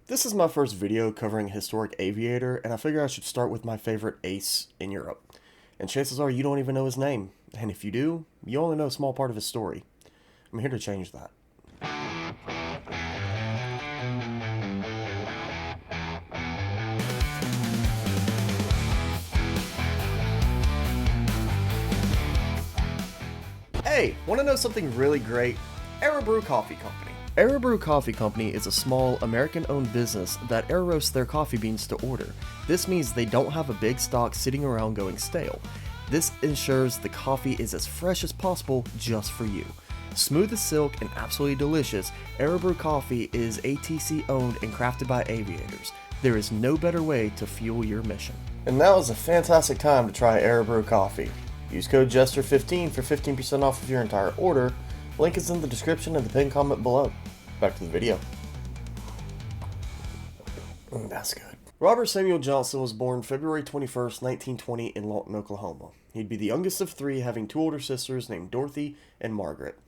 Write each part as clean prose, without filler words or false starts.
This is my first video covering historic Aviator, and I figure I should start with my favorite ace in Europe. And chances are you don't even know his name, and if you do, you only know a small part of his story. I'm here to change that. Hey, want to know something really great? Aerobrew Coffee Company. Aerobrew Coffee Company is a small, American-owned business that air roasts their coffee beans to order. This means they don't have a big stock sitting around going stale. This ensures the coffee is as fresh as possible just for you. Smooth as silk and absolutely delicious, Aerobrew Coffee is ATC owned and crafted by aviators. There is no better way to fuel your mission. And now is a fantastic time to try Aerobrew Coffee. Use code Jester15 for 15% off of your entire order. Link is in the description and the pinned comment below. Back to the video. That's good. RobertSJohnson was born February 21st, 1920 in Lawton, Oklahoma. He'd be the youngest of three, having two older sisters named Dorothy and Margaret.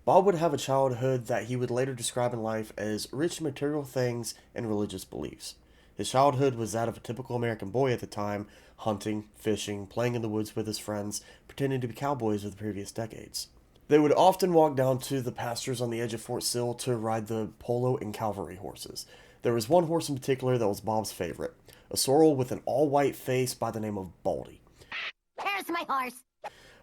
Bob would have a childhood that he would later describe in life as rich in material things and religious beliefs. His childhood was that of a typical American boy at the time, hunting, fishing, playing in the woods with his friends, pretending to be cowboys of the previous decades. They would often walk down to the pastures on the edge of Fort Sill to ride the polo and cavalry horses. There was one horse in particular that was Bob's favorite, a sorrel with an all-white face by the name of Baldy. Where's my horse?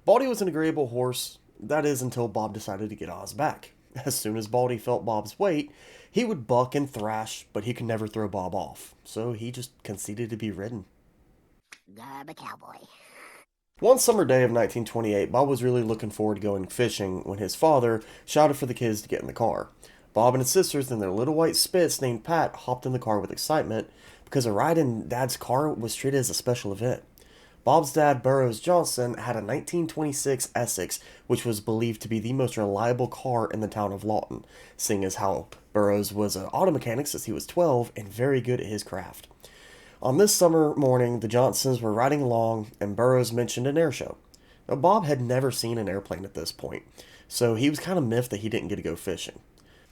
Baldy was an agreeable horse, that is until Bob decided to get on his back. As soon as Baldy felt Bob's weight, he would buck and thrash, but he could never throw Bob off, so he just conceded to be ridden. I'm a cowboy. One summer day of 1928, Bob was really looking forward to going fishing when his father shouted for the kids to get in the car. Bob and his sisters and their little white spitz named Pat hopped in the car with excitement because a ride in Dad's car was treated as a special event. Bob's dad, RobertSJohnson, had a 1926 Essex, which was believed to be the most reliable car in the town of Lawton, seeing as how Burroughs was an auto mechanic since he was 12 and very good at his craft. On this summer morning, the Johnsons were riding along, and Burroughs mentioned an air show. Now, Bob had never seen an airplane at this point, so he was kind of miffed that he didn't get to go fishing.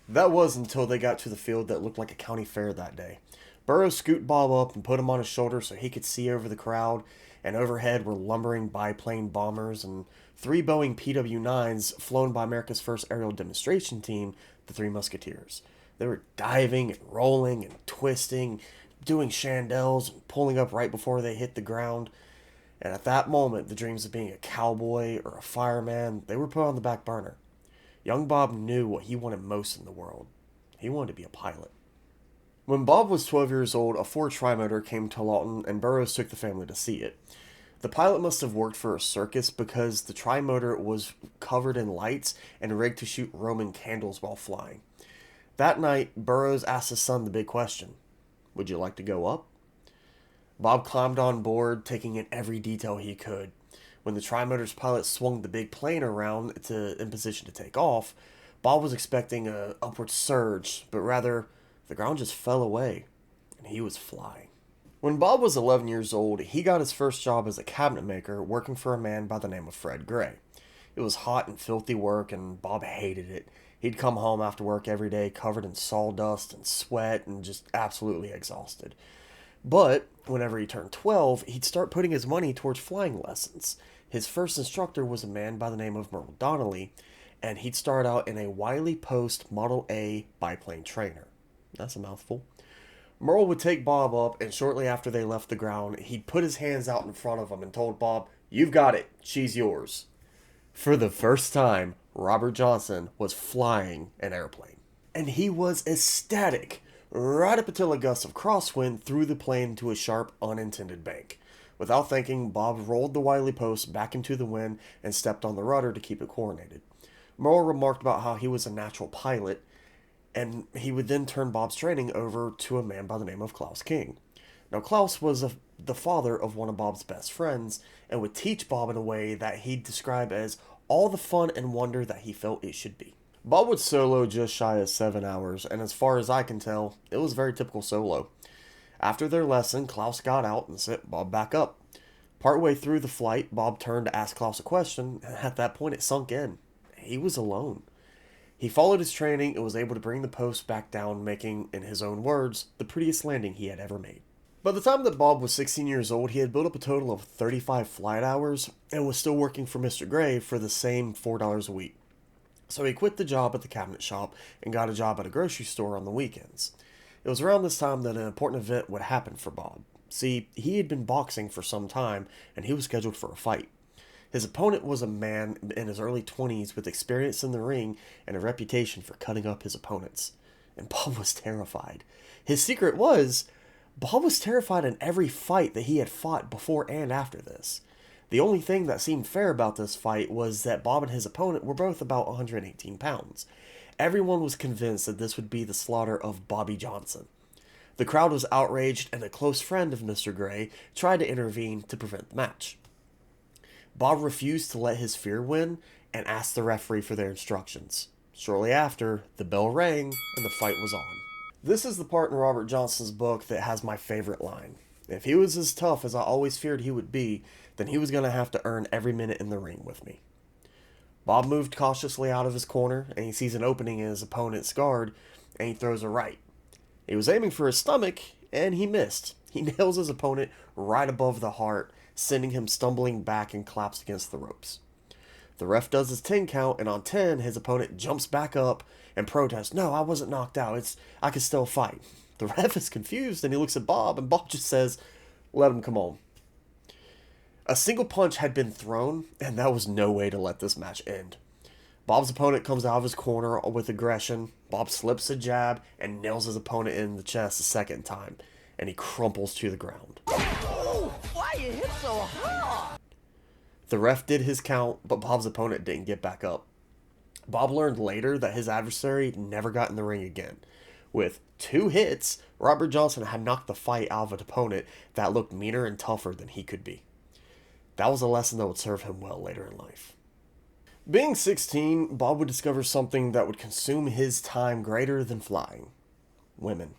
That was until they got to the field that looked like a county fair that day. Burroughs scooped Bob up and put him on his shoulder so he could see over the crowd, and overhead were lumbering biplane bombers and three Boeing PW-9s flown by America's first aerial demonstration team, the Three Musketeers. They were diving and rolling and twisting, doing chandelles and pulling up right before they hit the ground. And at that moment, the dreams of being a cowboy or a fireman, they were put on the back burner. Young Bob knew what he wanted most in the world. He wanted to be a pilot. When Bob was 12 years old, a Ford Trimotor came to Lawton and Burroughs took the family to see it. The pilot must have worked for a circus because the Trimotor was covered in lights and rigged to shoot Roman candles while flying. That night, Burroughs asked his son the big question: would you like to go up? Bob climbed on board, taking in every detail he could. When the Trimotor's pilot swung the big plane around in position to take off, Bob was expecting an upward surge, but rather, the ground just fell away, and he was flying. When Bob was 11 years old, he got his first job as a cabinet maker working for a man by the name of Fred Gray. It was hot and filthy work, and Bob hated it. He'd come home after work every day covered in sawdust and sweat and just absolutely exhausted. But whenever he turned 12, he'd start putting his money towards flying lessons. His first instructor was a man by the name of Merle Donnelly, and he'd start out in a Wiley Post Model A biplane trainer. That's a mouthful. Merle would take Bob up, and shortly after they left the ground, he'd put his hands out in front of him and told Bob, "You've got it. She's yours." For the first time, RobertSJohnson was flying an airplane. And he was ecstatic, right up until a gust of crosswind threw the plane into a sharp, unintended bank. Without thinking, Bob rolled the Wiley Post back into the wind and stepped on the rudder to keep it coordinated. Merle remarked about how he was a natural pilot, and he would then turn Bob's training over to a man by the name of Klaus King. Now, Klaus was the father of one of Bob's best friends, and would teach Bob in a way that he'd describe as all the fun and wonder that he felt it should be. Bob would solo just shy of 7 hours, and as far as I can tell, it was a very typical solo. After their lesson, Klaus got out and set Bob back up. Partway through the flight, Bob turned to ask Klaus a question, and at that point it sunk in. He was alone. He followed his training and was able to bring the post back down, making, in his own words, the prettiest landing he had ever made. By the time that Bob was 16 years old, he had built up a total of 35 flight hours and was still working for Mr. Gray for the same $4 a week. So he quit the job at the cabinet shop and got a job at a grocery store on the weekends. It was around this time that an important event would happen for Bob. See, he had been boxing for some time and he was scheduled for a fight. His opponent was a man in his early 20s with experience in the ring and a reputation for cutting up his opponents. And Bob was terrified. His secret was, Bob was terrified in every fight that he had fought before and after this. The only thing that seemed fair about this fight was that Bob and his opponent were both about 118 pounds. Everyone was convinced that this would be the slaughter of Bobby Johnson. The crowd was outraged, and a close friend of Mr. Gray tried to intervene to prevent the match. Bob refused to let his fear win and asked the referee for their instructions. Shortly after, the bell rang and the fight was on. This is the part in Robert Johnson's book that has my favorite line. If he was as tough as I always feared he would be, then he was going to have to earn every minute in the ring with me. Bob moved cautiously out of his corner, and he sees an opening in his opponent's guard, and he throws a right. He was aiming for his stomach, and he missed. He nails his opponent right above the heart, sending him stumbling back and collapsed against the ropes. The ref does his 10 count, and on 10, his opponent jumps back up and protests, "No, I wasn't knocked out. I can still fight." The ref is confused, and he looks at Bob, and Bob just says, "Let him come on." A single punch had been thrown, and that was no way to let this match end. Bob's opponent comes out of his corner with aggression. Bob slips a jab and nails his opponent in the chest a second time, and he crumples to the ground. Oh, why you hit so hard? The ref did his count, but Bob's opponent didn't get back up. Bob learned later that his adversary never got in the ring again. With 2 hits, Robert Johnson had knocked the fight out of an opponent that looked meaner and tougher than he could be. That was a lesson that would serve him well later in life. Being 16, Bob would discover something that would consume his time greater than flying. Women.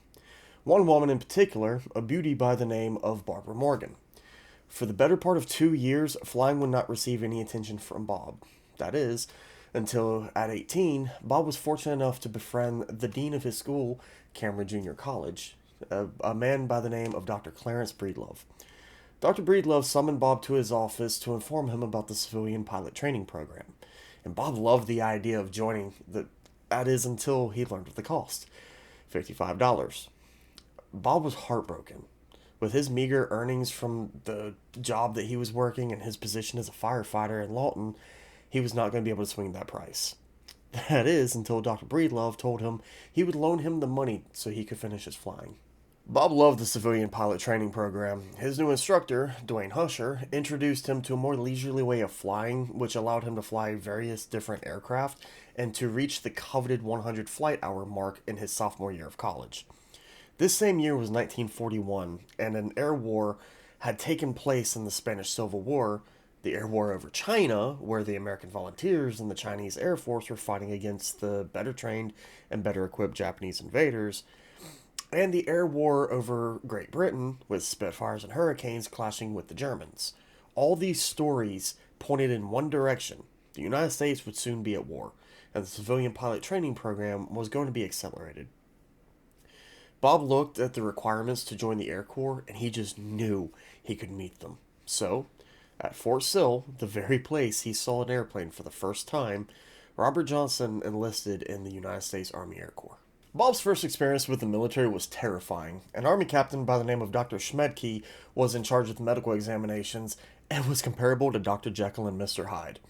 One woman in particular, a beauty by the name of Barbara Morgan. For the better part of 2 years, flying would not receive any attention from Bob. That is, until at 18, Bob was fortunate enough to befriend the dean of his school, Cameron Junior College, a man by the name of Dr. Clarence Breedlove. Dr. Breedlove summoned Bob to his office to inform him about the civilian pilot training program. And Bob loved the idea of joining, that is until he learned of the cost, $55. Bob was heartbroken. With his meager earnings from the job that he was working and his position as a firefighter in Lawton, he was not going to be able to swing that price. That is until Dr. Breedlove told him he would loan him the money so he could finish his flying. Bob loved the civilian pilot training program. His new instructor, Dwayne Husher, introduced him to a more leisurely way of flying, which allowed him to fly various different aircraft and to reach the coveted 100 flight hour mark in his sophomore year of college. This same year was 1941, and an air war had taken place in the Spanish Civil War, the air war over China, where the American volunteers and the Chinese Air Force were fighting against the better trained and better equipped Japanese invaders, and the air war over Great Britain, with Spitfires and Hurricanes clashing with the Germans. All these stories pointed in one direction. The United States would soon be at war, and the civilian pilot training program was going to be accelerated. Bob looked at the requirements to join the Air Corps, and he just knew he could meet them. So, at Fort Sill, the very place he saw an airplane for the first time, Robert Johnson enlisted in the United States Army Air Corps. Bob's first experience with the military was terrifying. An Army captain by the name of Dr. Schmedke was in charge of the medical examinations and was comparable to Dr. Jekyll and Mr. Hyde.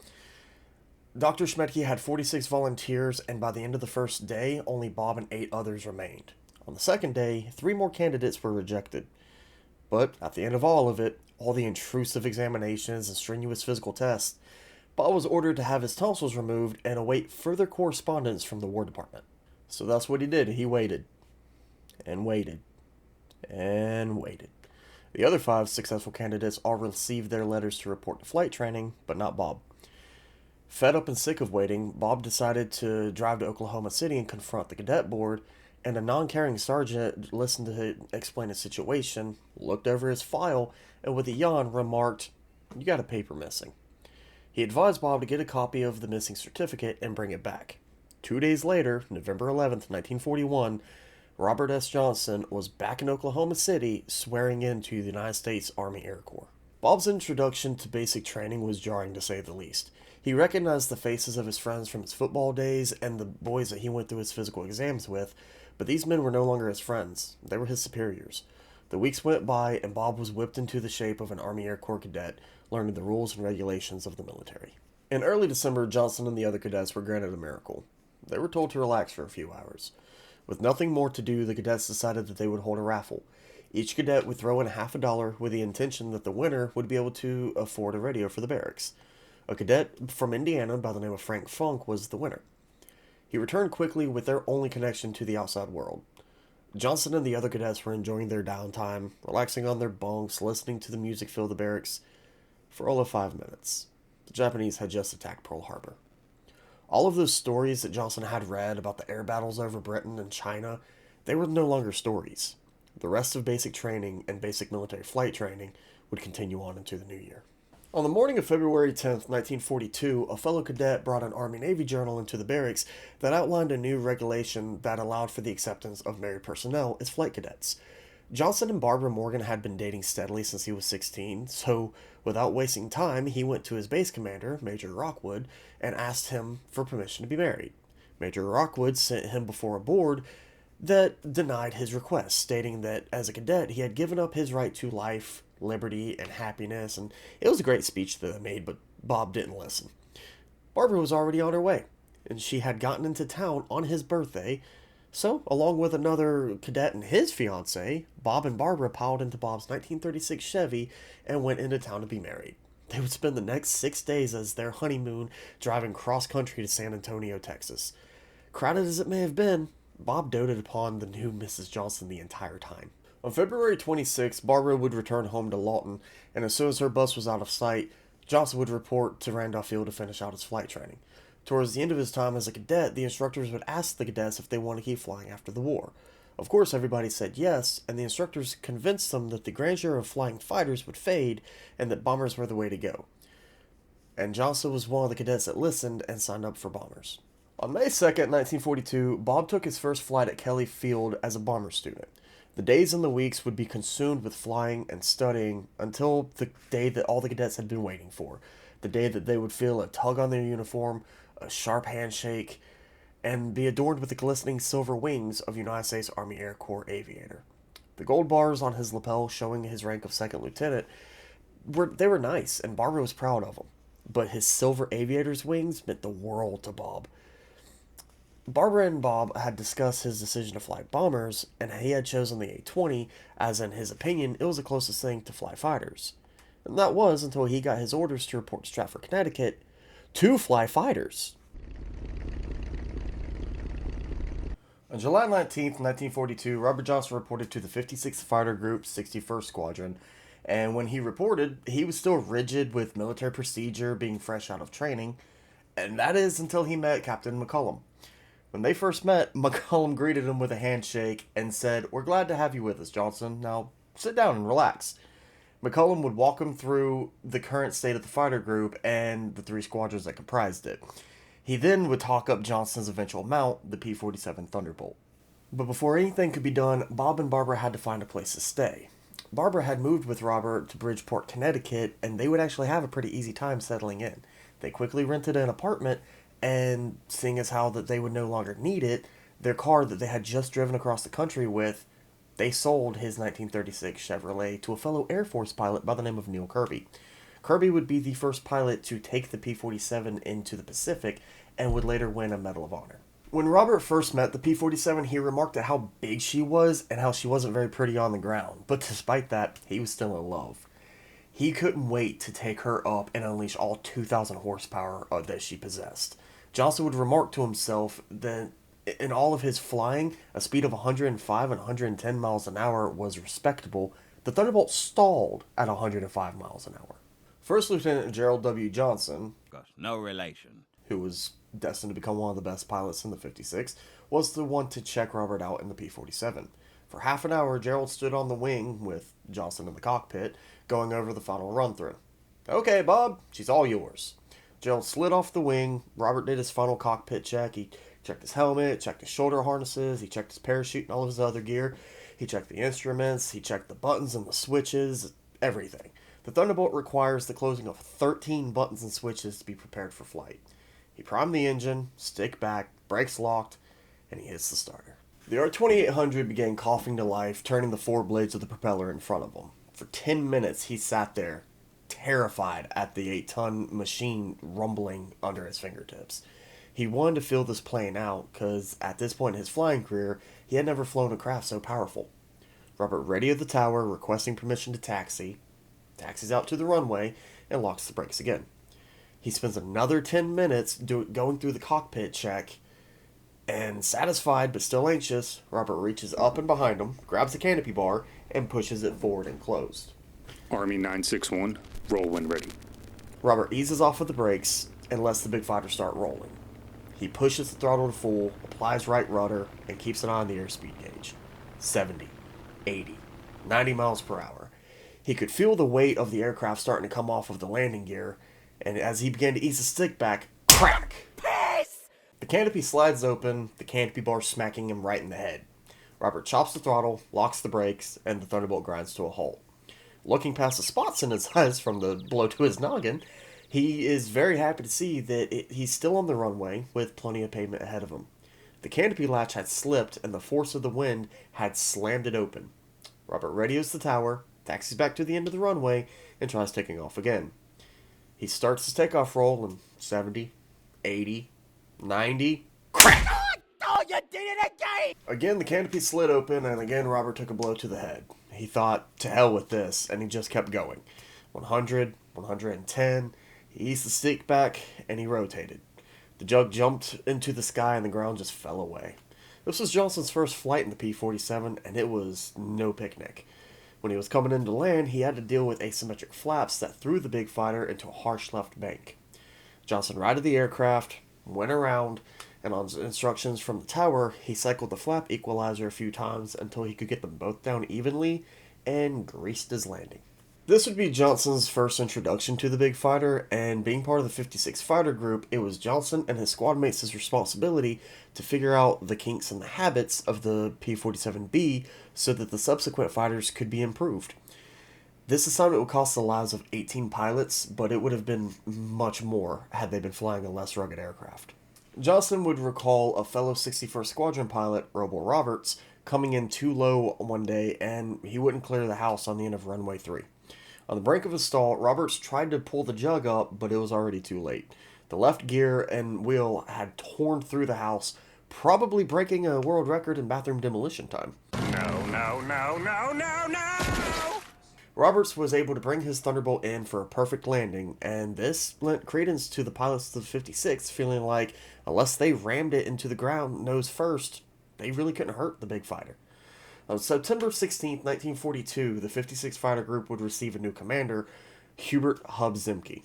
Dr. Schmedke had 46 volunteers, and by the end of the first day, only Bob and 8 others remained. On the second day, 3 more candidates were rejected. But at the end of all of it, all the intrusive examinations and strenuous physical tests, Bob was ordered to have his tonsils removed and await further correspondence from the War Department. So that's what he did. He waited. And waited. And waited. The other 5 successful candidates all received their letters to report to flight training, but not Bob. Fed up and sick of waiting, Bob decided to drive to Oklahoma City and confront the cadet board, and a non-caring sergeant listened to him explain his situation, looked over his file, and with a yawn remarked, "You got a paper missing." He advised Bob to get a copy of the missing certificate and bring it back. 2 days later, November 11th, 1941, Robert S. Johnson was back in Oklahoma City swearing in to the United States Army Air Corps. Bob's introduction to basic training was jarring to say the least. He recognized the faces of his friends from his football days and the boys that he went through his physical exams with, but these men were no longer his friends. They were his superiors. The weeks went by, and Bob was whipped into the shape of an Army Air Corps cadet, learning the rules and regulations of the military. In early December, Johnson and the other cadets were granted a miracle. They were told to relax for a few hours. With nothing more to do, the cadets decided that they would hold a raffle. Each cadet would throw in $50 with the intention that the winner would be able to afford a radio for the barracks. A cadet from Indiana by the name of Frank Funk was the winner. He returned quickly with their only connection to the outside world. Johnson and the other cadets were enjoying their downtime, relaxing on their bunks, listening to the music fill the barracks, for all of 5 minutes. The Japanese had just attacked Pearl Harbor. All of those stories that Johnson had read about the air battles over Britain and China, they were no longer stories. The rest of basic training and basic military flight training would continue on into the new year. On the morning of February 10th, 1942, a fellow cadet brought an Army-Navy journal into the barracks that outlined a new regulation that allowed for the acceptance of married personnel as flight cadets. Johnson and Barbara Morgan had been dating steadily since he was 16, so without wasting time, he went to his base commander, Major Rockwood, and asked him for permission to be married. Major Rockwood sent him before a board that denied his request, stating that as a cadet he had given up his right to life, liberty, and happiness, and it was a great speech that they made, but Bob didn't listen. Barbara was already on her way, and she had gotten into town on his birthday, so, along with another cadet and his fiancée, Bob and Barbara piled into Bob's 1936 Chevy and went into town to be married. They would spend the next 6 days as their honeymoon driving cross-country to San Antonio, Texas. Crowded as it may have been, Bob doted upon the new Mrs. Johnson the entire time. On February 26, Barbara would return home to Lawton, and as soon as her bus was out of sight, Johnson would report to Randolph Field to finish out his flight training. Towards the end of his time as a cadet, the instructors would ask the cadets if they wanted to keep flying after the war. Of course, everybody said yes, and the instructors convinced them that the grandeur of flying fighters would fade and that bombers were the way to go. And Johnson was one of the cadets that listened and signed up for bombers. On May 2nd, 1942, Bob took his first flight at Kelly Field as a bomber student. The days and the weeks would be consumed with flying and studying until the day that all the cadets had been waiting for. The day that they would feel a tug on their uniform, a sharp handshake, and be adorned with the glistening silver wings of United States Army Air Corps Aviator. The gold bars on his lapel showing his rank of second lieutenant were nice, and Barbara was proud of them. But his silver aviator's wings meant the world to Bob. Barbara and Bob had discussed his decision to fly bombers, and he had chosen the A-20, as in his opinion, it was the closest thing to fly fighters. And that was until he got his orders to report to Stratford, Connecticut, to fly fighters. On July 19th, 1942, Robert Johnson reported to the 56th Fighter Group, 61st Squadron, and when he reported, he was still rigid with military procedure, being fresh out of training, and that is until he met Captain McCullum. When they first met, McCullum greeted him with a handshake and said, "We're glad to have you with us, Johnson. Now, sit down and relax." McCullum would walk him through the current state of the fighter group and the 3 squadrons that comprised it. He then would talk up Johnson's eventual mount, the P-47 Thunderbolt. But before anything could be done, Bob and Barbara had to find a place to stay. Barbara had moved with Robert to Bridgeport, Connecticut, and they would actually have a pretty easy time settling in. They quickly rented an apartment, and seeing as how that they would no longer need it, their car that they had just driven across the country with, they sold his 1936 Chevrolet to a fellow Air Force pilot by the name of Neil Kirby. Kirby would be the first pilot to take the P-47 into the Pacific and would later win a Medal of Honor. When Robert first met the P-47, he remarked at how big she was and how she wasn't very pretty on the ground, but despite that, he was still in love. He couldn't wait to take her up and unleash all 2,000 horsepower that she possessed. Johnson would remark to himself that in all of his flying, a speed of 105 and 110 miles an hour was respectable. The Thunderbolt stalled at 105 miles an hour. First Lieutenant Gerald W. Johnson, no relation, who was destined to become one of the best pilots in the 56, was the one to check Robert out in the P-47. For half an hour, Gerald stood on the wing with Johnson in the cockpit, going over the final run-through. "Okay, Bob, she's all yours." Gerald slid off the wing. Robert did his final cockpit check. He Checked his helmet, checked his shoulder harnesses, he checked his parachute and all of his other gear. He checked the instruments, he checked the buttons and the switches, everything. The Thunderbolt requires the closing of 13 buttons and switches to be prepared for flight. He primed the engine, stick back, brakes locked, and he hits the starter. The R-2800 began coughing to life, turning the 4 blades of the propeller in front of him. For 10 minutes, he sat there, terrified at the 8-ton machine rumbling under his fingertips. He wanted to feel this plane out, because at this point in his flying career, he had never flown a craft so powerful. Robert radioed the tower, requesting permission to taxi, taxis out to the runway, and locks the brakes again. He spends another 10 minutes going through the cockpit check, and satisfied but still anxious, Robert reaches up and behind him, grabs the canopy bar, and pushes it forward and closed. Army 961, roll when ready. Robert eases off with the brakes and lets the big fighter start rolling. He pushes the throttle to full, applies right rudder, and keeps an eye on the airspeed gauge. 70, 80, 90 miles per hour. He could feel the weight of the aircraft starting to come off of the landing gear, and as he began to ease the stick back, crack! Peace! The canopy slides open, the canopy bar smacking him right in the head. Robert chops the throttle, locks the brakes, and the Thunderbolt grinds to a halt. Looking past the spots in his eyes from the blow to his noggin, he is very happy to see that he's still on the runway with plenty of pavement ahead of him. The canopy latch had slipped and the force of the wind had slammed it open. Robert radios the tower, taxis back to the end of the runway, and tries taking off again. He starts his takeoff roll in 70, 80, 90, crack! Oh, you did it again! Again, the canopy slid open, and again Robert took a blow to the head. He thought, to hell with this, and he just kept going. 100, 110, he eased the stick back, and he rotated. The jug jumped into the sky, and the ground just fell away. This was Johnson's first flight in the P-47, and it was no picnic. When he was coming in to land, he had to deal with asymmetric flaps that threw the big fighter into a harsh left bank. Johnson righted the aircraft, went around, and on instructions from the tower, he cycled the flap equalizer a few times until he could get them both down evenly and greased his landing. This would be Johnson's first introduction to the big fighter, and being part of the 56 Fighter Group, it was Johnson and his squad mates' responsibility to figure out the kinks and the habits of the P-47B so that the subsequent fighters could be improved. This assignment would cost the lives of 18 pilots, but it would have been much more had they been flying a less rugged aircraft. Johnson would recall a fellow 61st Squadron pilot, Roberts, coming in too low one day, and he wouldn't clear the house on the end of runway 3. On the brink of a stall, Roberts tried to pull the jug up, but it was already too late. The left gear and wheel had torn through the house, probably breaking a world record in bathroom demolition time. No. Roberts was able to bring his Thunderbolt in for a perfect landing, and this lent credence to the pilots of the 56 feeling like unless they rammed it into the ground nose first, they really couldn't hurt the big fighter. On September 16, 1942, the 56 Fighter Group would receive a new commander, Hubert Hub Zemke.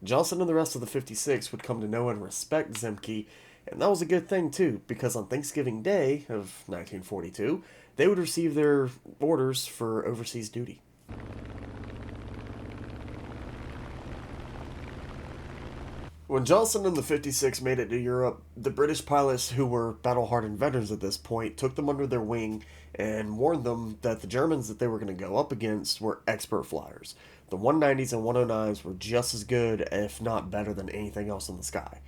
Johnson and the rest of the 56 would come to know and respect Zemke, and that was a good thing too, because on Thanksgiving Day of 1942, they would receive their orders for overseas duty. When Johnson and the 56 made it to Europe, the British pilots, who were battle-hardened veterans at this point, took them under their wing and warned them that the Germans that they were going to go up against were expert flyers. The 190s and 109s were just as good, if not better, than anything else in the sky.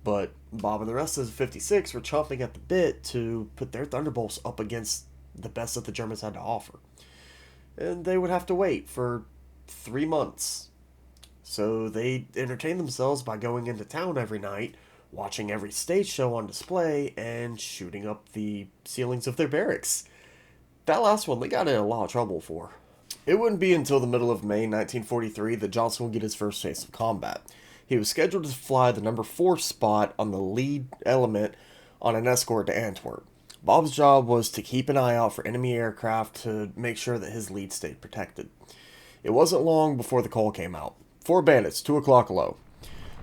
But Bob and the rest of the 56 were chomping at the bit to put their Thunderbolts up against the best that the Germans had to offer. And they would have to wait for 3 months. So they entertained themselves by going into town every night, watching every stage show on display, and shooting up the ceilings of their barracks. That last one they got in a lot of trouble for. It wouldn't be until the middle of May 1943 that Johnson would get his first taste of combat. He was scheduled to fly the number 4 spot on the lead element on an escort to Antwerp. Bob's job was to keep an eye out for enemy aircraft to make sure that his lead stayed protected. It wasn't long before the call came out. 4 bandits, 2 o'clock low.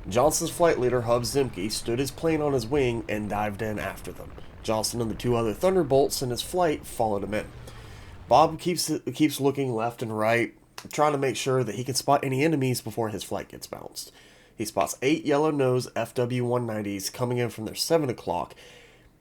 Johnson's flight leader, Hub Zemke, stood his plane on his wing and dived in after them. Johnson and the 2 other Thunderbolts in his flight followed him in. Bob keeps looking left and right, trying to make sure that he can spot any enemies before his flight gets bounced. He spots 8 yellow-nose FW-190s coming in from their 7 o'clock.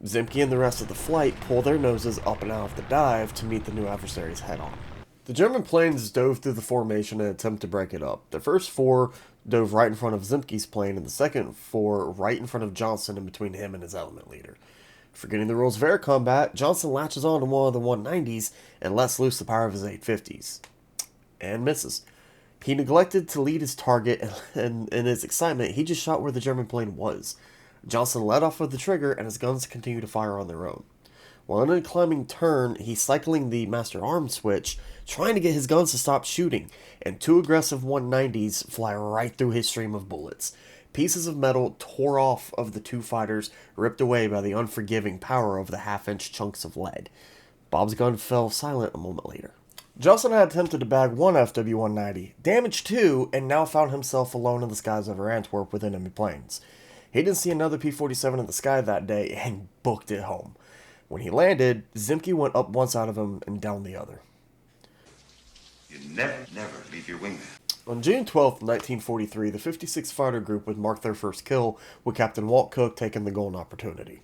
Zemke and the rest of the flight pull their noses up and out of the dive to meet the new adversaries head-on. The German planes dove through the formation in an attempt to break it up. The first 4 dove right in front of Zemke's plane, and the second 4 right in front of Johnson in between him and his element leader. Forgetting the rules of air combat, Johnson latches on to one of the 190s and lets loose the power of his 850s. And misses. He neglected to lead his target, and in his excitement, he just shot where the German plane was. Johnson let off of the trigger, and his guns continued to fire on their own. While in a climbing turn, he's cycling the master arm switch, trying to get his guns to stop shooting, and 2 aggressive 190s fly right through his stream of bullets. Pieces of metal tore off of the 2 fighters, ripped away by the unforgiving power of the half-inch chunks of lead. Bob's gun fell silent a moment later. Johnson had attempted to bag 1 FW-190, damaged 2, and now found himself alone in the skies over Antwerp with enemy planes. He didn't see another P-47 in the sky that day and booked it home. When he landed, Zemke went up one side of him and down the other. You never leave your wingman. On June 12, 1943, the 56th Fighter Group would mark their first kill, with Captain Walt Cook taking the golden opportunity.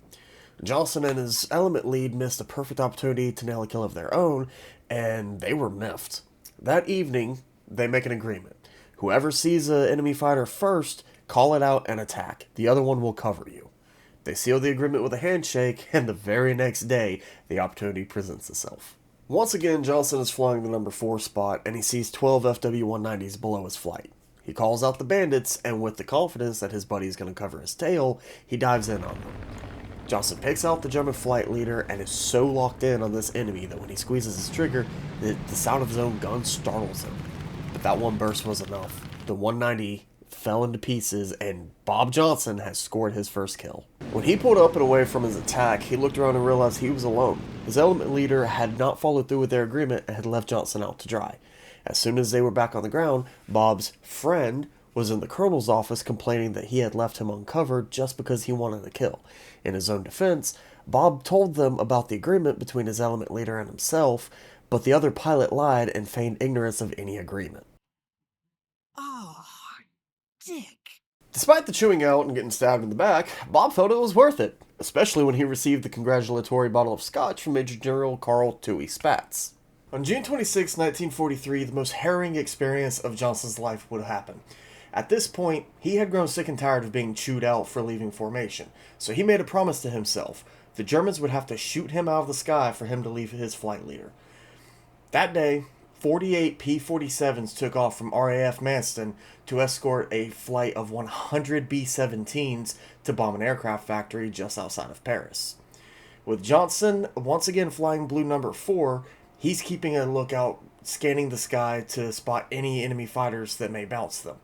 Johnson and his element lead missed a perfect opportunity to nail a kill of their own, and they were miffed. That evening, they make an agreement. Whoever sees an enemy fighter first, call it out and attack. The other one will cover you. They seal the agreement with a handshake, and the very next day, the opportunity presents itself. Once again, Johnson is flying the number 4 spot, and he sees 12 FW-190s below his flight. He calls out the bandits, and with the confidence that his buddy is going to cover his tail, he dives in on them. Johnson picks out the German flight leader and is so locked in on this enemy that when he squeezes his trigger, the sound of his own gun startles him. But that one burst was enough. The 190 fell into pieces, and Bob Johnson has scored his first kill. When he pulled up and away from his attack, he looked around and realized he was alone. His element leader had not followed through with their agreement and had left Johnson out to dry. As soon as they were back on the ground, Bob's friend was in the colonel's office complaining that he had left him uncovered just because he wanted a kill. In his own defense, Bob told them about the agreement between his element leader and himself, but the other pilot lied and feigned ignorance of any agreement. Oh, Dick. Despite the chewing out and getting stabbed in the back, Bob felt it was worth it, especially when he received the congratulatory bottle of scotch from Major General Carl Toohey Spatz. On June 26, 1943, the most harrowing experience of Johnson's life would happen. At this point, he had grown sick and tired of being chewed out for leaving formation, so he made a promise to himself. The Germans would have to shoot him out of the sky for him to leave his flight leader. That day, 48 P-47s took off from RAF Manston to escort a flight of 100 B-17s to bomb an aircraft factory just outside of Paris. With Johnson once again flying blue number 4, he's keeping a lookout, scanning the sky to spot any enemy fighters that may bounce them.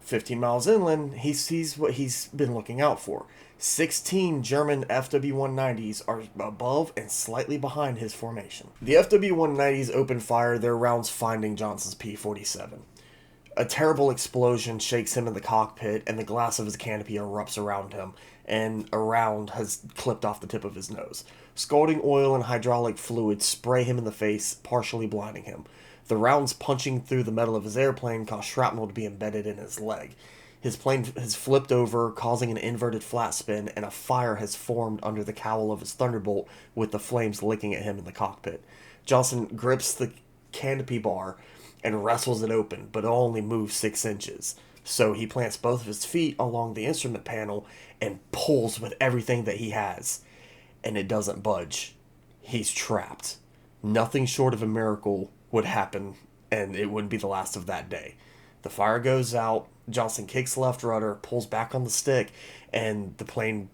15 miles inland, he sees what he's been looking out for. 16 German FW-190s are above and slightly behind his formation. The FW-190s open fire, their rounds finding Johnson's P-47. A terrible explosion shakes him in the cockpit, and the glass of his canopy erupts around him, and a round has clipped off the tip of his nose. Scalding oil and hydraulic fluid spray him in the face, partially blinding him. The rounds punching through the metal of his airplane cause shrapnel to be embedded in his leg. His plane has flipped over, causing an inverted flat spin, and a fire has formed under the cowl of his Thunderbolt, with the flames licking at him in the cockpit. Johnson grips the canopy bar and wrestles it open, but it only moves 6 inches. So he plants both of his feet along the instrument panel and pulls with everything that he has. And it doesn't budge. He's trapped. Nothing short of a miracle would happen, and it wouldn't be the last of that day. The fire goes out, Johnson kicks left rudder, pulls back on the stick, and the plane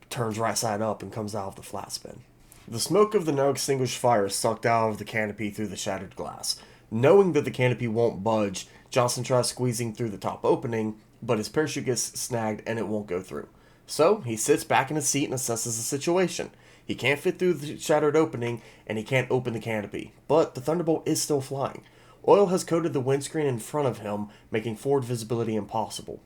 turns right side up and comes out of the flat spin. The smoke of the now extinguished fire is sucked out of the canopy through the shattered glass. Knowing that the canopy won't budge, Johnson tries squeezing through the top opening, but his parachute gets snagged and it won't go through. So he sits back in his seat and assesses the situation. He can't fit through the shattered opening, and he can't open the canopy, but the Thunderbolt is still flying. Oil has coated the windscreen in front of him, making forward visibility impossible.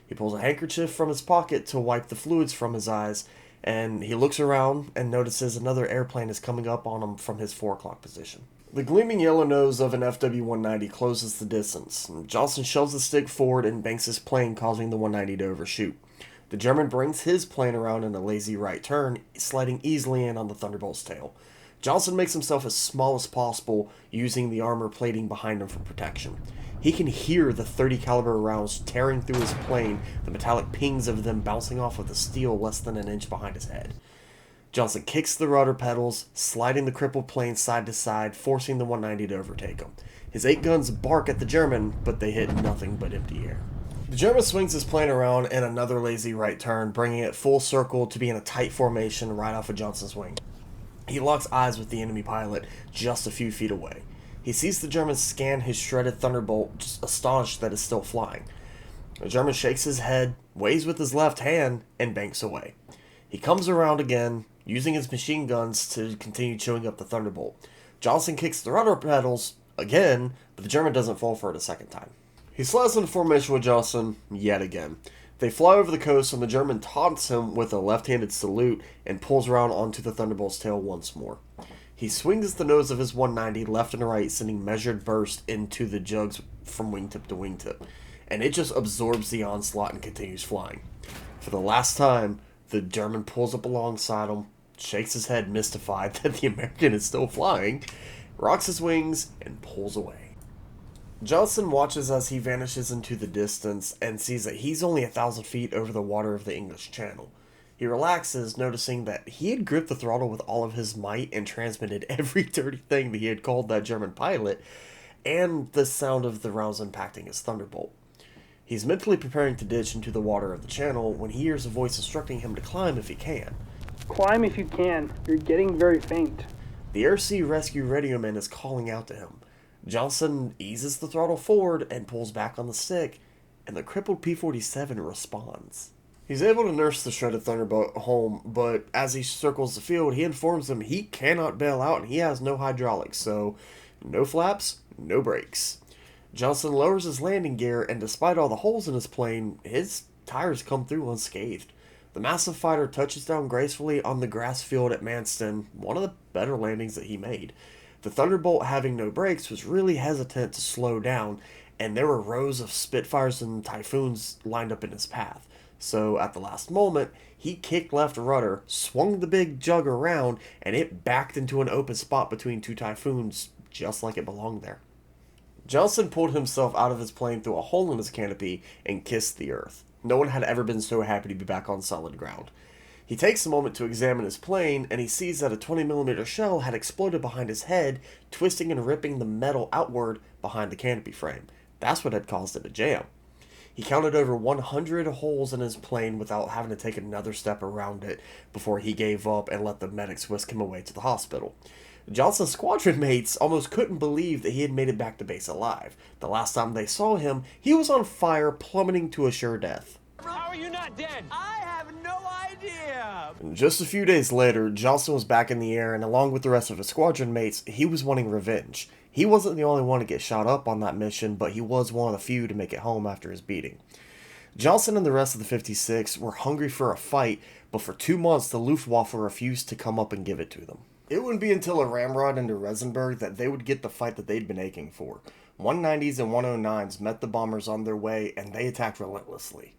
He pulls a handkerchief from his pocket to wipe the fluids from his eyes, and he looks around and notices another airplane is coming up on him from his 4 o'clock position. The gleaming yellow nose of an FW-190 closes the distance. Johnson shoves the stick forward and banks his plane, causing the 190 to overshoot. The German brings his plane around in a lazy right turn, sliding easily in on the Thunderbolt's tail. Johnson makes himself as small as possible, using the armor plating behind him for protection. He can hear the 30 caliber rounds tearing through his plane, the metallic pings of them bouncing off of the steel less than an inch behind his head. Johnson kicks the rudder pedals, sliding the crippled plane side to side, forcing the 190 to overtake him. His 8 guns bark at the German, but they hit nothing but empty air. The German swings his plane around in another lazy right turn, bringing it full circle to be in a tight formation right off of Johnson's wing. He locks eyes with the enemy pilot just a few feet away. He sees the German scan his shredded Thunderbolt, just astonished that it's still flying. The German shakes his head, waves with his left hand, and banks away. He comes around again, using his machine guns to continue chewing up the Thunderbolt. Johnson kicks the rudder pedals again, but the German doesn't fall for it a second time. He slides into formation with Johnson yet again. They fly over the coast, and the German taunts him with a left-handed salute and pulls around onto the Thunderbolt's tail once more. He swings the nose of his 190 left and right, sending measured bursts into the jugs from wingtip to wingtip, and it just absorbs the onslaught and continues flying. For the last time, the German pulls up alongside him, shakes his head mystified that the American is still flying, rocks his wings, and pulls away. Johnson watches as he vanishes into the distance and sees that he's only 1,000 feet over the water of the English Channel. He relaxes, noticing that he had gripped the throttle with all of his might and transmitted every dirty thing that he had called that German pilot, and the sound of the rounds impacting his Thunderbolt. He's mentally preparing to ditch into the water of the channel when he hears a voice instructing him to climb if he can. Climb if you can. You're getting very faint. The Air Sea Rescue radioman is calling out to him. Johnson eases the throttle forward and pulls back on the stick, and the crippled P-47 responds. He's able to nurse the shredded Thunderbolt home, but as he circles the field, he informs them he cannot bail out and he has no hydraulics, so no flaps, no brakes. Johnson lowers his landing gear, and despite all the holes in his plane, his tires come through unscathed. The massive fighter touches down gracefully on the grass field at Manston, one of the better landings that he made. The Thunderbolt, having no brakes, was really hesitant to slow down, and there were rows of Spitfires and Typhoons lined up in his path. So, at the last moment, he kicked left rudder, swung the big jug around, and it backed into an open spot between 2 Typhoons, just like it belonged there. Johnson pulled himself out of his plane through a hole in his canopy and kissed the earth. No one had ever been so happy to be back on solid ground. He takes a moment to examine his plane, and he sees that a 20mm shell had exploded behind his head, twisting and ripping the metal outward behind the canopy frame. That's what had caused it to jam. He counted over 100 holes in his plane without having to take another step around it before he gave up and let the medics whisk him away to the hospital. Johnson's squadron mates almost couldn't believe that he had made it back to base alive. The last time they saw him, he was on fire, plummeting to a sure death. How are you not dead? I have no idea. Just a few days later, Johnson was back in the air, and along with the rest of his squadron mates, he was wanting revenge. He wasn't the only one to get shot up on that mission, but he was one of the few to make it home after his beating. Johnson and the rest of the 56 were hungry for a fight, but for 2 months the Luftwaffe refused to come up and give it to them. It wouldn't be until a ramrod into Resenberg that they would get the fight that they'd been aching for. 190s and 109s met the bombers on their way, and they attacked relentlessly.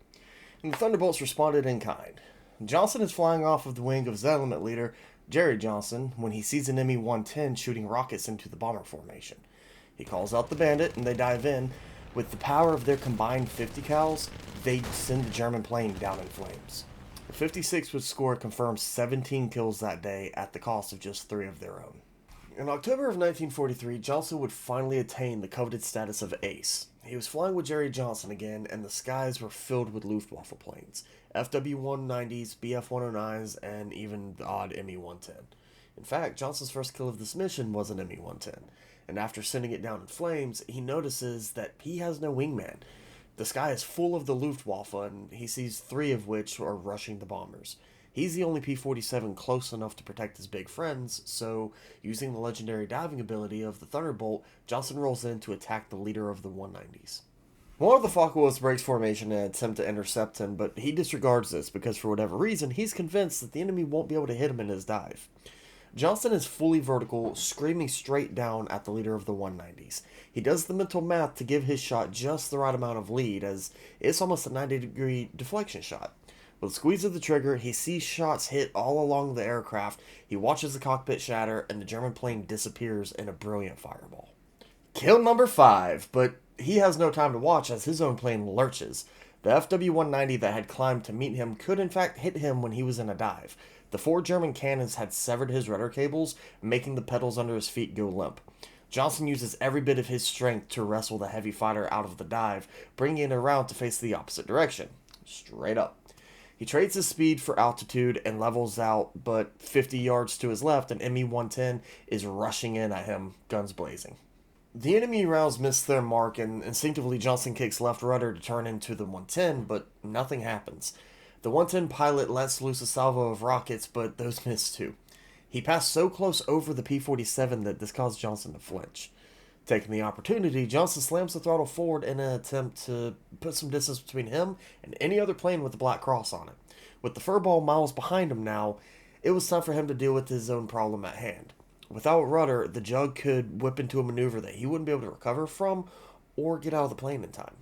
And the Thunderbolts responded in kind. Johnson is flying off of the wing of his element leader, Jerry Johnson, when he sees an Me-110 shooting rockets into the bomber formation. He calls out the bandit, and they dive in. With the power of their combined 50 cals, they send the German plane down in flames. The 56 would score a confirmed 17 kills that day at the cost of just 3 of their own. In October of 1943, Johnson would finally attain the coveted status of ace. He was flying with Jerry Johnson again, and the skies were filled with Luftwaffe planes, FW-190s, BF-109s, and even the odd Me-110. In fact, Johnson's first kill of this mission was an Me-110, and after sending it down in flames, he notices that he has no wingman. The sky is full of the Luftwaffe, and he sees 3 of which are rushing the bombers. He's the only P-47 close enough to protect his big friends, so using the legendary diving ability of the Thunderbolt, Johnson rolls in to attack the leader of the 190s. One of the Focke-Wulfs breaks formation in an attempt to intercept him, but he disregards this because for whatever reason, he's convinced that the enemy won't be able to hit him in his dive. Johnson is fully vertical, screaming straight down at the leader of the 190s. He does the mental math to give his shot just the right amount of lead, as it's almost a 90-degree deflection shot. With a squeeze of the trigger, he sees shots hit all along the aircraft, he watches the cockpit shatter, and the German plane disappears in a brilliant fireball. Kill number 5, but he has no time to watch as his own plane lurches. The FW-190 that had climbed to meet him could in fact hit him when he was in a dive. The 4 German cannons had severed his rudder cables, making the pedals under his feet go limp. Johnson uses every bit of his strength to wrestle the heavy fighter out of the dive, bringing it around to face the opposite direction. Straight up. He trades his speed for altitude and levels out, but 50 yards to his left, an Me-110 is rushing in at him, guns blazing. The enemy rounds miss their mark, and instinctively Johnson kicks left rudder to turn into the 110, but nothing happens. The 110 pilot lets loose a salvo of rockets, but those miss too. He passed so close over the P-47 that this caused Johnson to flinch. Taking the opportunity, Johnson slams the throttle forward in an attempt to put some distance between him and any other plane with a black cross on it. With the furball miles behind him now, it was time for him to deal with his own problem at hand. Without rudder, the Jug could whip into a maneuver that he wouldn't be able to recover from or get out of the plane in time.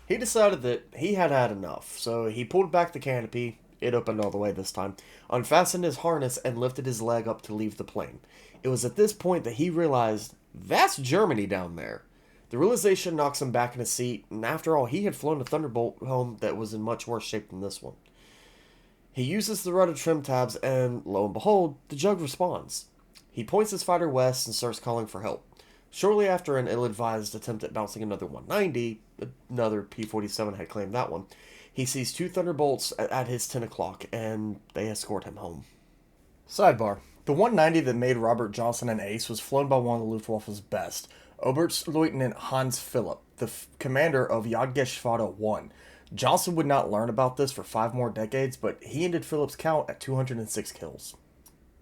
He decided that he had had enough, so he pulled back the canopy, it opened all the way this time, unfastened his harness, and lifted his leg up to leave the plane. It was at this point that he realized, that's Germany down there. The realization knocks him back in his seat, and after all, he had flown a Thunderbolt home that was in much worse shape than this one. He uses the rudder trim tabs, and lo and behold, the Jug responds. He points his fighter west and starts calling for help. Shortly after an ill-advised attempt at bouncing another 190, another P-47 had claimed that one, he sees 2 Thunderbolts at his 10 o'clock, and they escort him home. Sidebar. The 190 that made RobertSJohnson an ace was flown by one of the Luftwaffe's best, Oberstleutnant Hans Philipp, the commander of Jagdgeschwader 1. Johnson would not learn about this for 5 more decades, but he ended Philipp's count at 206 kills.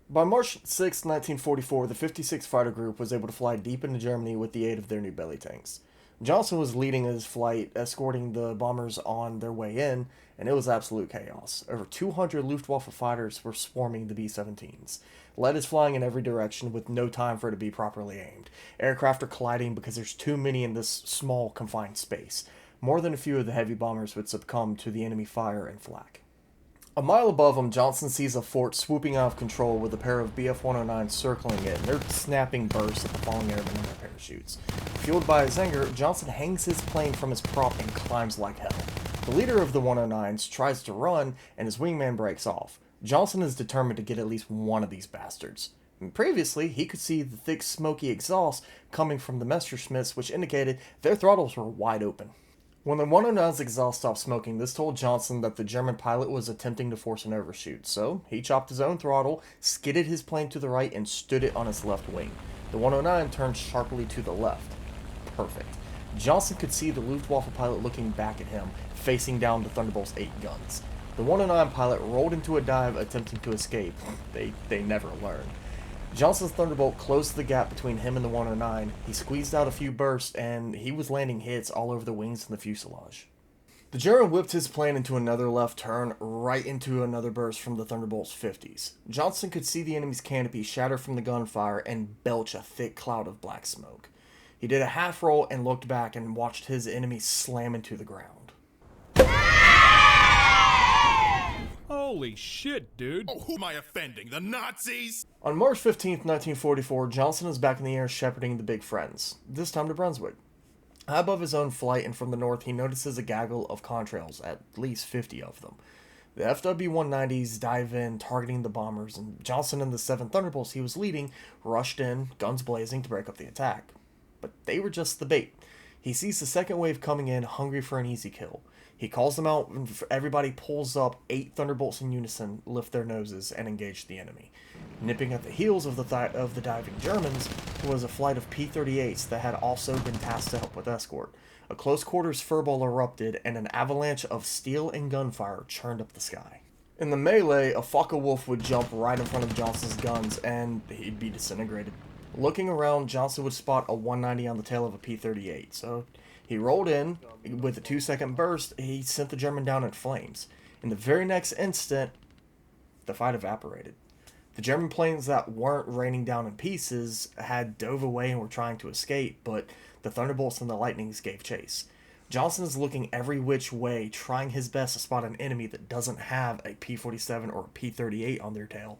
By March 6, 1944, the 56th Fighter Group was able to fly deep into Germany with the aid of their new belly tanks. Johnson was leading his flight, escorting the bombers on their way in, and it was absolute chaos. Over 200 Luftwaffe fighters were swarming the B-17s. Lead is flying in every direction with no time for it to be properly aimed. Aircraft are colliding because there's too many in this small, confined space. More than a few of the heavy bombers would succumb to the enemy fire and flak. A mile above him, Johnson sees a fort swooping out of control with a pair of Bf-109s circling it, and they're snapping bursts at the falling airmen in their parachutes. Fueled by his anger, Johnson hangs his plane from his prop and climbs like hell. The leader of the 109s tries to run, and his wingman breaks off. Johnson is determined to get at least one of these bastards. And previously, he could see the thick, smoky exhaust coming from the Messerschmitts, which indicated their throttles were wide open. When the 109's exhaust stopped smoking, this told Johnson that the German pilot was attempting to force an overshoot, so he chopped his own throttle, skidded his plane to the right, and stood it on its left wing. The 109 turned sharply to the left. Perfect. Johnson could see the Luftwaffe pilot looking back at him, facing down the Thunderbolt's 8 guns. The 109 pilot rolled into a dive, attempting to escape. They never learned. Johnson's Thunderbolt closed the gap between him and the 109. He squeezed out a few bursts, and he was landing hits all over the wings and the fuselage. The German whipped his plane into another left turn, right into another burst from the Thunderbolt's 50s. Johnson could see the enemy's canopy shatter from the gunfire and belch a thick cloud of black smoke. He did a half roll and looked back and watched his enemy slam into the ground. Holy shit, dude. Oh, who am I offending? The Nazis? On March 15, 1944, Johnson is back in the air shepherding the Big Friends, this time to Brunswick. High above his own flight and from the north, he notices a gaggle of contrails, at least 50 of them. The FW-190s dive in, targeting the bombers, and Johnson and the 7 Thunderbolts he was leading rushed in, guns blazing, to break up the attack. But they were just the bait. He sees the second wave coming in, hungry for an easy kill. He calls them out, and everybody pulls up. 8 Thunderbolts in unison lift their noses and engage the enemy. Nipping at the heels of the diving Germans was a flight of P-38s that had also been tasked to help with escort. A close-quarters furball erupted, and an avalanche of steel and gunfire churned up the sky. In the melee, a Focke-Wulf would jump right in front of Johnson's guns, and he'd be disintegrated. Looking around, Johnson would spot a 190 on the tail of a P-38, so he rolled in. With a 2-second burst, he sent the German down in flames. In the very next instant, the fight evaporated. The German planes that weren't raining down in pieces had dove away and were trying to escape, but the Thunderbolts and the Lightnings gave chase. Johnson is looking every which way, trying his best to spot an enemy that doesn't have a P-47 or a P-38 on their tail.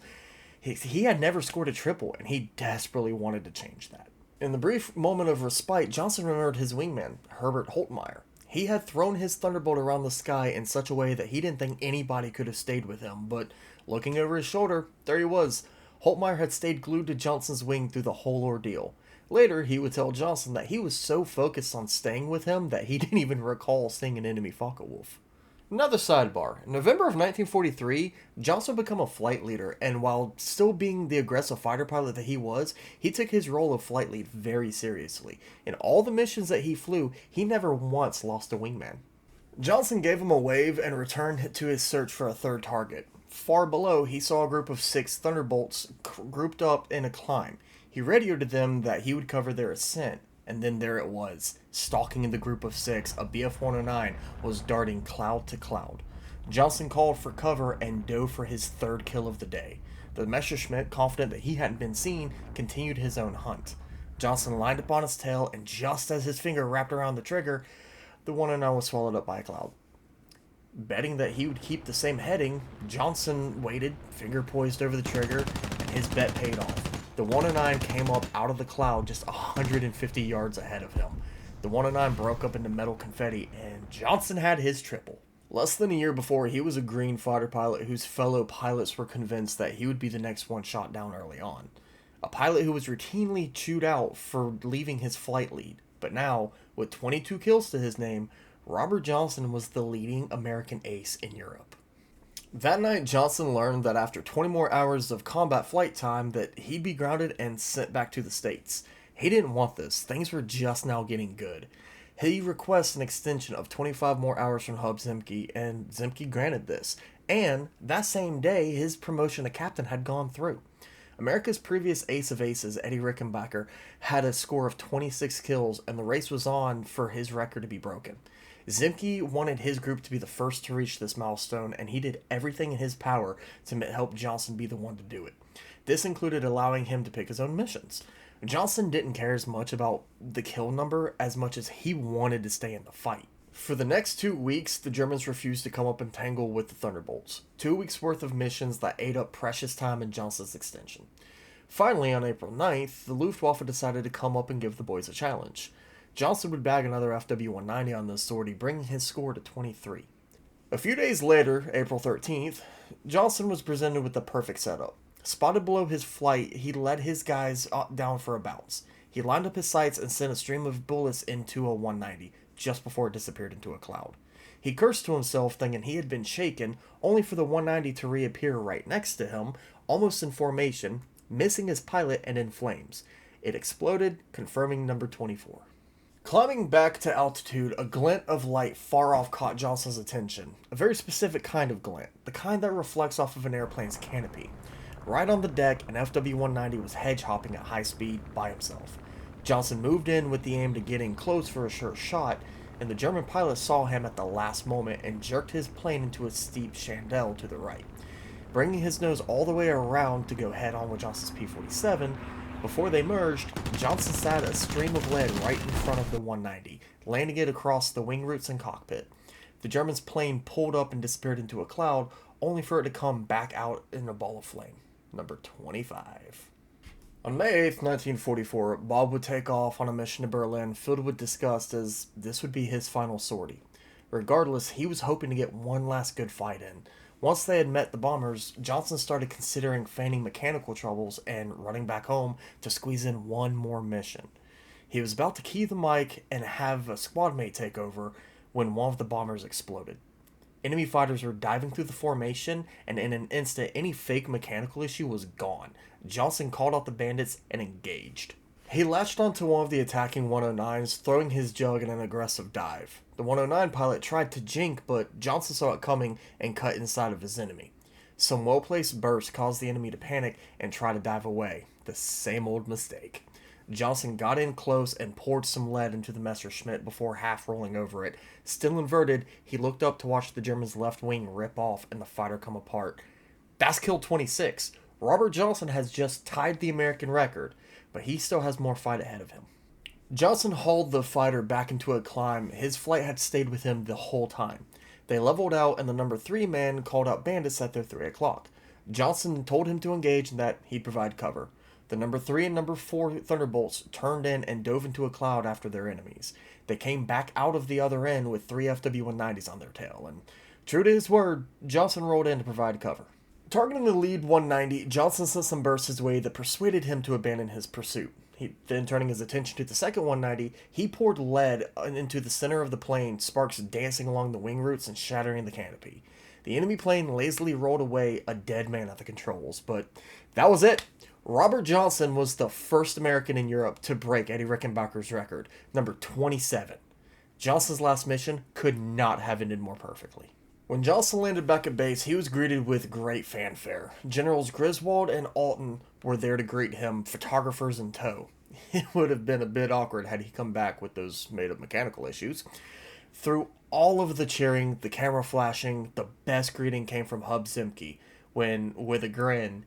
He had never scored a triple, and he desperately wanted to change that. In the brief moment of respite, Johnson remembered his wingman, Herbert Holtmeyer. He had thrown his Thunderbolt around the sky in such a way that he didn't think anybody could have stayed with him, but looking over his shoulder, there he was. Holtmeyer had stayed glued to Johnson's wing through the whole ordeal. Later, he would tell Johnson that he was so focused on staying with him that he didn't even recall seeing an enemy Focke-Wulf. Another sidebar. In November of 1943, Johnson would become a flight leader, and while still being the aggressive fighter pilot that he was, he took his role of flight lead very seriously. In all the missions that he flew, he never once lost a wingman. Johnson gave him a wave and returned to his search for a third target. Far below, he saw a group of 6 Thunderbolts grouped up in a climb. He radioed to them that he would cover their ascent, and then there it was. Stalking in the group of 6, a Bf-109 was darting cloud to cloud. Johnson called for cover and dove for his 3rd kill of the day. The Messerschmitt, confident that he hadn't been seen, continued his own hunt. Johnson lined up on his tail, and just as his finger wrapped around the trigger, the 109 was swallowed up by a cloud. Betting that he would keep the same heading, Johnson waited, finger poised over the trigger, and his bet paid off. The 109 came up out of the cloud just 150 yards ahead of him. The 109 broke up into metal confetti, and Johnson had his triple. Less than a year before, he was a green fighter pilot whose fellow pilots were convinced that he would be the next one shot down early on. A pilot who was routinely chewed out for leaving his flight lead. But now, with 22 kills to his name, RobertSJohnson was the leading American ace in Europe. That night, Johnson learned that after 20 more hours of combat flight time that he'd be grounded and sent back to the States. He didn't want this. Things were just now getting good. He requested an extension of 25 more hours from Hub Zemke, and Zemke granted this. And that same day, his promotion to captain had gone through. America's previous ace of aces, Eddie Rickenbacker, had a score of 26 kills, and the race was on for his record to be broken. Zemke wanted his group to be the first to reach this milestone, and he did everything in his power to help Johnson be the one to do it. This included allowing him to pick his own missions. Johnson didn't care as much about the kill number as much as he wanted to stay in the fight. For the next 2 weeks, the Germans refused to come up and tangle with the Thunderbolts. 2 weeks worth of missions that ate up precious time in Johnson's extension. Finally, on April 9th, the Luftwaffe decided to come up and give the boys a challenge. Johnson would bag another FW-190 on this sortie, bringing his score to 23. A few days later, April 13th, Johnson was presented with the perfect setup. Spotted below his flight, he led his guys down for a bounce. He lined up his sights and sent a stream of bullets into a 190, just before it disappeared into a cloud. He cursed to himself, thinking he had been shaken, only for the 190 to reappear right next to him, almost in formation, missing his pilot and in flames. It exploded, confirming number 24. Climbing back to altitude, a glint of light far off caught Johnson's attention. A very specific kind of glint, the kind that reflects off of an airplane's canopy. Right on the deck, an FW-190 was hedge-hopping at high speed by himself. Johnson moved in with the aim to get in close for a sure shot, and the German pilot saw him at the last moment and jerked his plane into a steep chandelle to the right. Bringing his nose all the way around to go head-on with Johnson's P-47, before they merged, Johnson sat a stream of lead right in front of the 190, landing it across the wing roots and cockpit. The German's plane pulled up and disappeared into a cloud, only for it to come back out in a ball of flame. Number 25. On May 8th, 1944, Bob would take off on a mission to Berlin filled with disgust, as this would be his final sortie. Regardless, he was hoping to get one last good fight in. Once they had met the bombers, Johnson started considering feigning mechanical troubles and running back home to squeeze in one more mission. He was about to key the mic and have a squad mate take over when one of the bombers exploded. Enemy fighters were diving through the formation, and in an instant, any fake mechanical issue was gone. Johnson called out the bandits and engaged. He latched onto one of the attacking 109s, throwing his jug in an aggressive dive. The 109 pilot tried to jink, but Johnson saw it coming and cut inside of his enemy. Some well-placed bursts caused the enemy to panic and try to dive away. The same old mistake. Johnson got in close and poured some lead into the Messerschmitt before half rolling over it. Still inverted, he looked up to watch the German's left wing rip off and the fighter come apart. That's kill 26. Robert Johnson has just tied the American record, but he still has more fight ahead of him. Johnson hauled the fighter back into a climb. His flight had stayed with him the whole time. They leveled out, and the number 3 man called out bandits at their 3 o'clock. Johnson told him to engage and that he'd provide cover. The number 3 and number 4 Thunderbolts turned in and dove into a cloud after their enemies. They came back out of the other end with 3 FW-190s on their tail, and true to his word, Johnson rolled in to provide cover. Targeting the lead 190, Johnson sent some bursts his way that persuaded him to abandon his pursuit. Then turning his attention to the second 190, he poured lead into the center of the plane, sparks dancing along the wing roots and shattering the canopy. The enemy plane lazily rolled away, a dead man at the controls, but that was it. Robert Johnson was the first American in Europe to break Eddie Rickenbacker's record, number 27. Johnson's last mission could not have ended more perfectly. When Johnson landed back at base, he was greeted with great fanfare. Generals Griswold and Alton were there to greet him, photographers in tow. It would have been a bit awkward had he come back with those made-up mechanical issues. Through all of the cheering, the camera flashing, the best greeting came from Hub Zimke when, with a grin,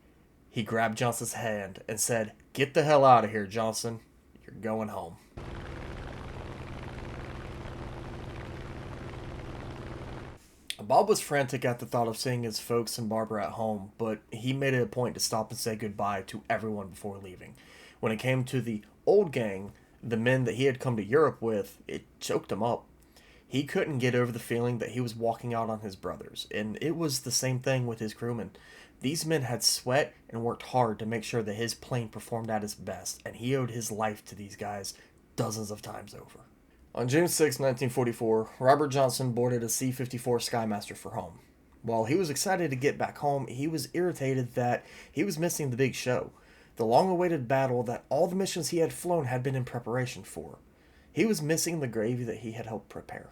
he grabbed Johnson's hand and said, "Get the hell out of here, Johnson. You're going home." Bob was frantic at the thought of seeing his folks and Barbara at home, but he made it a point to stop and say goodbye to everyone before leaving. When it came to the old gang, the men that he had come to Europe with, it choked him up. He couldn't get over the feeling that he was walking out on his brothers, and it was the same thing with his crewmen. These men had sweat and worked hard to make sure that his plane performed at its best, and he owed his life to these guys dozens of times over. On June 6, 1944, Robert Johnson boarded a C-54 Skymaster for home. While he was excited to get back home, he was irritated that he was missing the big show, the long-awaited battle that all the missions he had flown had been in preparation for. He was missing the gravy that he had helped prepare.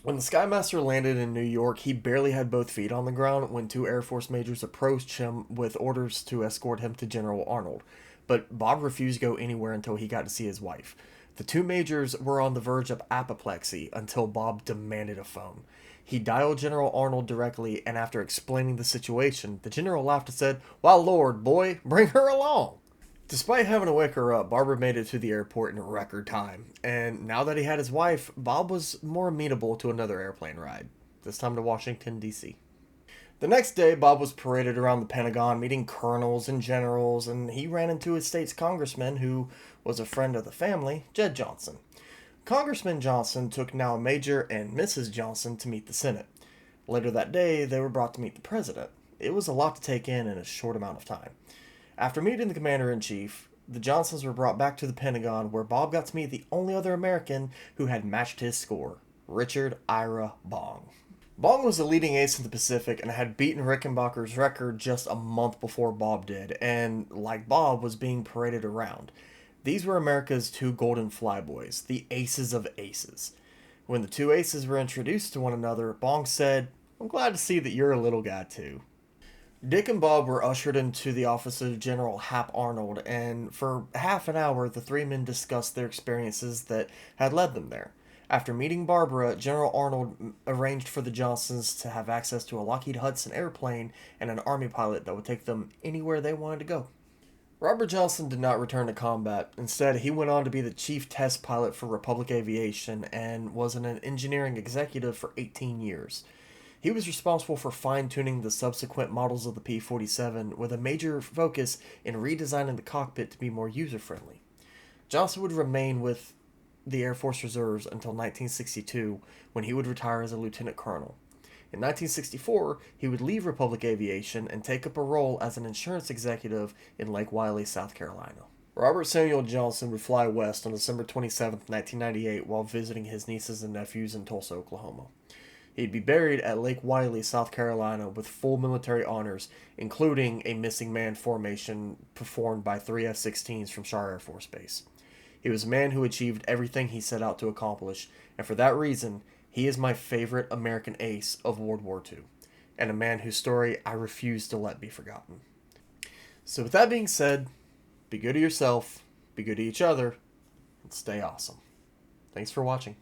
When the Skymaster landed in New York, he barely had both feet on the ground when 2 Air Force majors approached him with orders to escort him to General Arnold. But Bob refused to go anywhere until he got to see his wife. The 2 majors were on the verge of apoplexy until Bob demanded a phone. He dialed General Arnold directly, and after explaining the situation, the general laughed and said, "Why, Lord, boy, bring her along." Despite having to wake her up, Barbara made it to the airport in record time, and now that he had his wife, Bob was more amenable to another airplane ride, this time to Washington, D.C. The next day, Bob was paraded around the Pentagon, meeting colonels and generals, and he ran into his state's congressman, who was a friend of the family, Jed Johnson. Congressman Johnson took now Major and Mrs. Johnson to meet the Senate. Later that day, they were brought to meet the president. It was a lot to take in a short amount of time. After meeting the commander-in-chief, the Johnsons were brought back to the Pentagon, where Bob got to meet the only other American who had matched his score, Richard Ira Bong. Bong was a leading ace in the Pacific and had beaten Rickenbacker's record just a month before Bob did, and, like Bob, was being paraded around. These were America's 2 golden flyboys, the aces of aces. When the 2 aces were introduced to one another, Bong said, "I'm glad to see that you're a little guy too." Dick and Bob were ushered into the office of General Hap Arnold, and for half an hour the 3 men discussed their experiences that had led them there. After meeting Barbara, General Arnold arranged for the Johnsons to have access to a Lockheed Hudson airplane and an Army pilot that would take them anywhere they wanted to go. Robert Johnson did not return to combat. Instead, he went on to be the chief test pilot for Republic Aviation and was an engineering executive for 18 years. He was responsible for fine-tuning the subsequent models of the P-47 with a major focus in redesigning the cockpit to be more user-friendly. Johnson would remain with the Air Force Reserves until 1962, when he would retire as a lieutenant colonel. In 1964, he would leave Republic Aviation and take up a role as an insurance executive in Lake Wylie, South Carolina. Robert Samuel Johnson would fly west on December 27, 1998, while visiting his nieces and nephews in Tulsa, Oklahoma. He'd be buried at Lake Wylie, South Carolina, with full military honors, including a missing man formation performed by 3 F-16s from Char Air Force Base. He was a man who achieved everything he set out to accomplish, and for that reason, he is my favorite American ace of World War II, and a man whose story I refuse to let be forgotten. So with that being said, be good to yourself, be good to each other, and stay awesome. Thanks for watching.